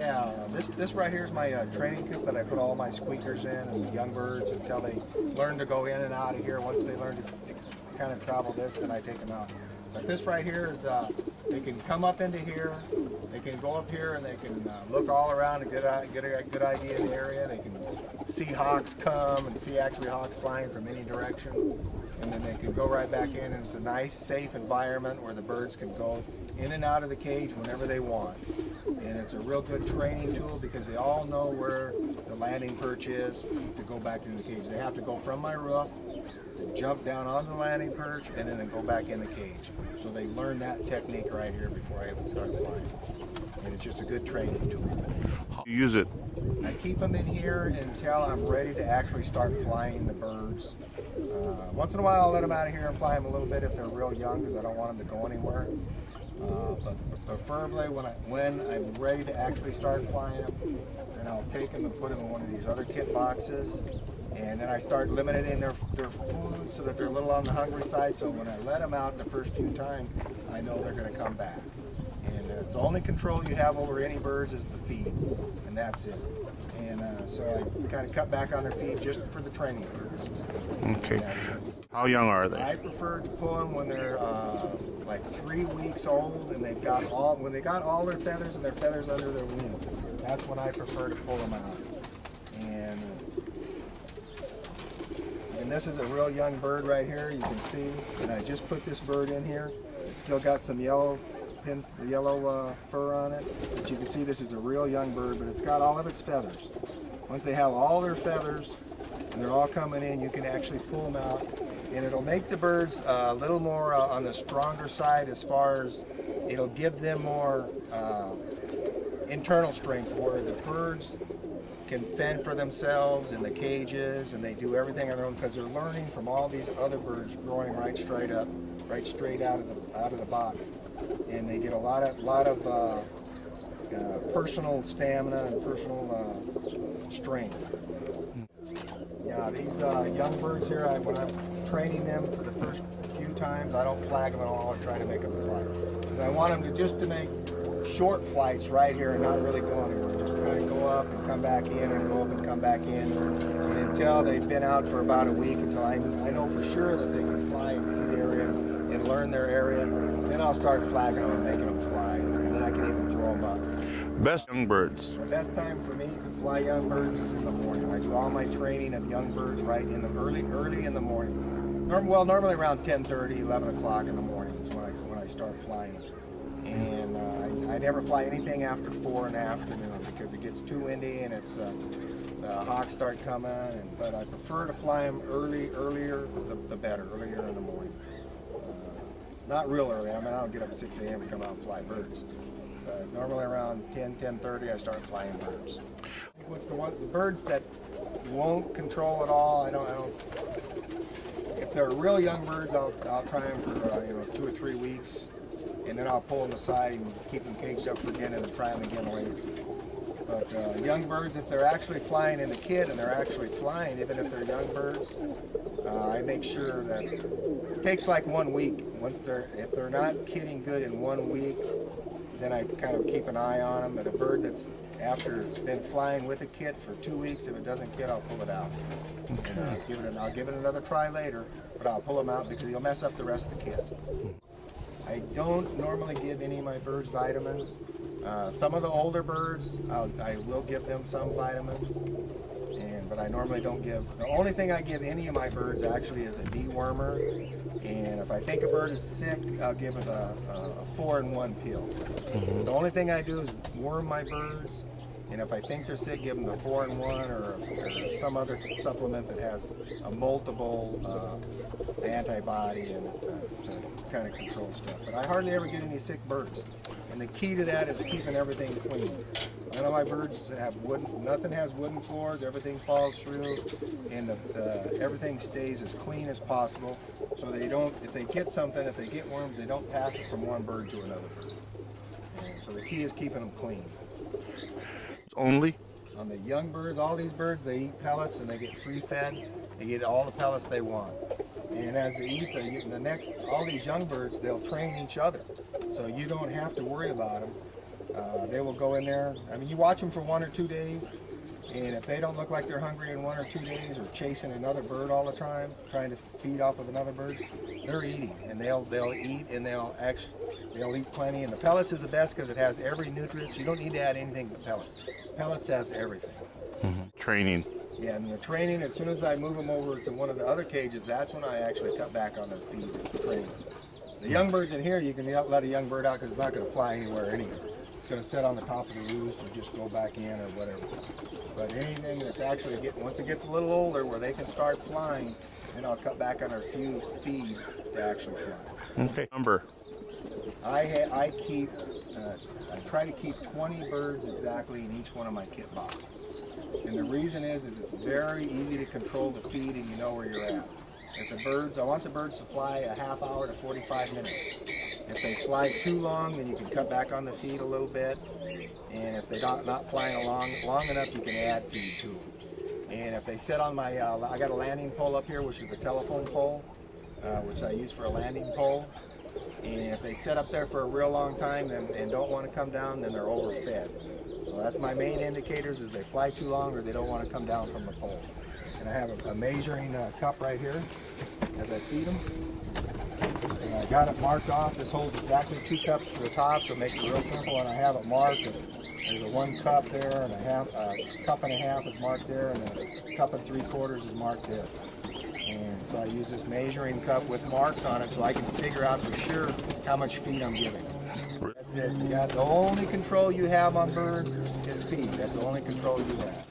Yeah, this right here is my training coop that I put all my squeakers in and the young birds until they learn to go in and out of here. Once they learn to kind of travel this, then I take them out. But this right here is, they can come up into here, they can go up here and they can look all around and get a good idea of the area. They can see hawks come and see actually hawks flying from any direction. And then they can go right back in, and it's a nice, safe environment where the birds can go in and out of the cage whenever they want. And it's a real good training tool because they all know where the landing perch is to go back into the cage. They have to go from my roof, jump down on the landing perch, and then go back in the cage. So they learn that technique right here before I even start flying. And it's just a good training tool. How do you use it? I keep them in here until I'm ready to actually start flying the birds. Once in a while I'll let them out of here and fly them a little bit if they're real young because I don't want them to go anywhere. But preferably when I'm ready to actually start flying them, then I'll take them and put them in one of these other kit boxes. And then I start limiting their food so that they're a little on the hungry side. So when I let them out the first few times, I know they're going to come back. And it's the only control you have over any birds is the feed, and that's it. And so I kind of cut back on their feed just for the training purposes. Okay. How young are they? I prefer to pull them when they're like 3 weeks old and they've got all their feathers and their feathers under their wing. That's when I prefer to pull them out. And this is a real young bird right here. You can see, and I just put this bird in here. It's still got some yellow fur on it, but you can see this is a real young bird, but it's got all of its feathers. Once they have all their feathers and they're all coming in, you can actually pull them out, and it'll make the birds a little more on the stronger side as far as it'll give them more internal strength where the birds can fend for themselves in the cages and they do everything on their own because they're learning from all these other birds growing right straight out of the box. And they get a lot of personal stamina and personal strength. Yeah, these young birds here, when I'm training them for the first few times, I don't flag them at all or try to make them fly. Because I want them to just make short flights right here and not really go anywhere. Just kind of go up and come back in and go up and come back in until they've been out for about a week, until I know for sure that they can fly and see the area and learn their area. Then I'll start flagging them and making them fly, and then I can even throw them up. Best young birds. The best time for me to fly young birds is in the morning. I do all my training of young birds right in the early in the morning. Normally around 10:30, 11 o'clock in the morning is when I start flying. And I never fly anything after 4 in the afternoon because it gets too windy and it's the hawks start coming. But I prefer to fly them earlier the better, earlier in the morning. Not real early. I mean, I don't get up at 6 a.m. to come out and fly birds. But normally around 10:30, I start flying birds. What's the birds that won't control at all? I don't. If they're real young birds, I'll try them for 2 or 3 weeks. And then I'll pull them aside and keep them caged up for again and try them again later. But young birds, if they're actually flying in the kit and they're actually flying, even if they're young birds, I make sure that it takes like 1 week. If they're not kitting good in 1 week, then I kind of keep an eye on them. But a bird that's after it's been flying with a kit for 2 weeks, if it doesn't kit, I'll pull it out. Okay. And I'll give it another try later, but I'll pull them out because you'll mess up the rest of the kit. I don't normally give any of my birds vitamins. Some of the older birds, I will give them some vitamins, but I normally don't give. The only thing I give any of my birds actually is a dewormer, and if I think a bird is sick, I'll give it a 4-in-1 pill. The only thing I do is worm my birds, and if I think they're sick, give them the 4-in-1 or some other supplement that has a multiple antibody and kind of control stuff. But I hardly ever get any sick birds. And the key to that is keeping everything clean. None of my birds have nothing has wooden floors, everything falls through, and everything stays as clean as possible. So they don't, if they get something, if they get worms, they don't pass it from one bird to another bird. And so the key is keeping them clean. Only? On the young birds, all these birds, they eat pellets and they get free fed. They get all the pellets they want. And as they eat, all these young birds, they'll train each other. So you don't have to worry about them. They will go in there. I mean, you watch them for 1 or 2 days, and if they don't look like they're hungry in 1 or 2 days, or chasing another bird all the time, trying to feed off of another bird, they're eating, and they'll eat, and they'll eat plenty. And the pellets is the best because it has every nutrient. You don't need to add anything but pellets. Pellets has everything. Training. Yeah, and the training, as soon as I move them over to one of the other cages, that's when I actually cut back on the feed training. The young birds in here, you can let a young bird out because it's not going to fly anywhere anyway. It's going to sit on the top of the roost or just go back in or whatever. But anything that's actually once it gets a little older where they can start flying, then I'll cut back on our feed to actually fly. Okay. Number. I try to keep 20 birds exactly in each one of my kit boxes. And the reason is it's very easy to control the feed and you know where you're at. I want the birds to fly a half hour to 45 minutes. If they fly too long, then you can cut back on the feed a little bit. And if they're not flying long enough, you can add feed to them. And if they sit on my, I got a landing pole up here, which is the telephone pole, which I use for a landing pole. And if they sit up there for a real long time and don't want to come down, then they're overfed. So that's my main indicators, is they fly too long or they don't want to come down from the pole. And I have a measuring cup right here as I feed them. And I got it marked off. This holds exactly 2 cups to the top, so it makes it real simple. And I have it marked. There's a 1 cup there, and a cup and a half is marked there, and a cup and 3/4 is marked there. And so I use this measuring cup with marks on it so I can figure out for sure how much feed I'm giving. That's it. The only control you have on birds is feed. That's the only control you have.